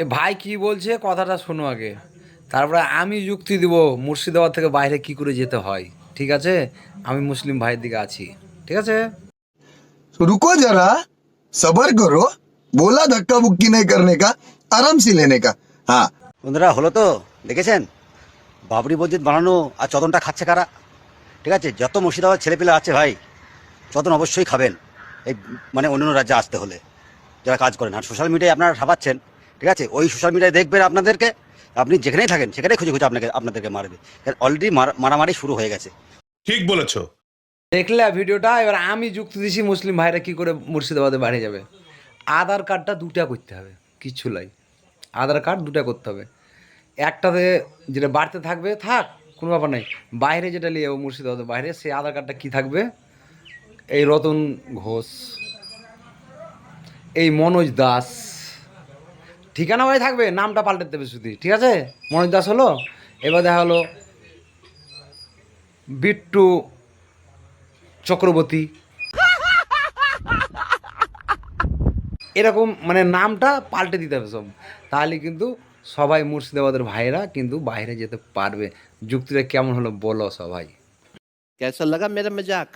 এ ভাই কি বলছে কথাটা শোনো আগে, তারপরে আমি যুক্তি দিব মুর্শিদাবাদ থেকে বাইরে কি করে যেতে হয়। ঠিক আছে, আমি মুসলিম ভাইয়ের দিকে আছি। ঠিক আছে। रुको जरा, सबर करो। बोला धक्का मुक्की नहीं करने का, आराम से लेने का। हाँ। বন্ধুরা হলো তো দেখেছেন বাবরি মসজিদ বানানো আর চদনটা খাচ্ছে কারা? ঠিক আছে, যত মুর্শিদাবাদ ছেলেপিলে আছে ভাই, চদন অবশ্যই খাবেন এই মানে অন্য রাজ্যে আসতে হলে যারা কাজ করেন। আর সোশ্যাল মিডিয়ায় আপনারা ছাপাচ্ছেন, ঠিক আছে, ওই সোশ্যাল মিডিয়ায় দেখবেন আপনাদেরকে, আপনি যেখানেই থাকেন সেখানেই খুঁজে খুঁজে আপনাদেরকে মারবে। অলরেডি মারামারি শুরু হয়ে গেছে। ঠিক বলেছো। দেখলে ভিডিওটা, এবার আমি যুক্তি দিছি মুসলিম ভাইরা কি করে মুর্শিদাবাদে বাইরে যাবে। আধার কার্ডটা দুটা করতে হবে, কিচ্ছু লাই। আধার কার্ড দুটা করতে হবে, একটাতে যেটা বাড়তে থাকবে থাক, কোনো ব্যাপার নাই। বাইরে যেটা নিয়ে যাবো মুর্শিদাবাদের বাইরে, সেই আধার কার্ডটা কী থাকবে, এই রতন ঘোষ, এই মনোজ দাস, ঠিকানা ভাই থাকবে, নামটা পাল্টে দেবে শুধু। ঠিক আছে, মনোজ দাস হলো, এবার দেখা হলো বিট্টু চক্রবর্তী, এরকম মানে নামটা পাল্টে দিতে হবে সব। তাহলে কিন্তু সবাই মুর্শিদাবাদের ভাইরা কিন্তু বাইরে যেতে পারবে। যুক্তিটা কেমন হলো বলো সবাই। कैसा लगा मेरा मजाक?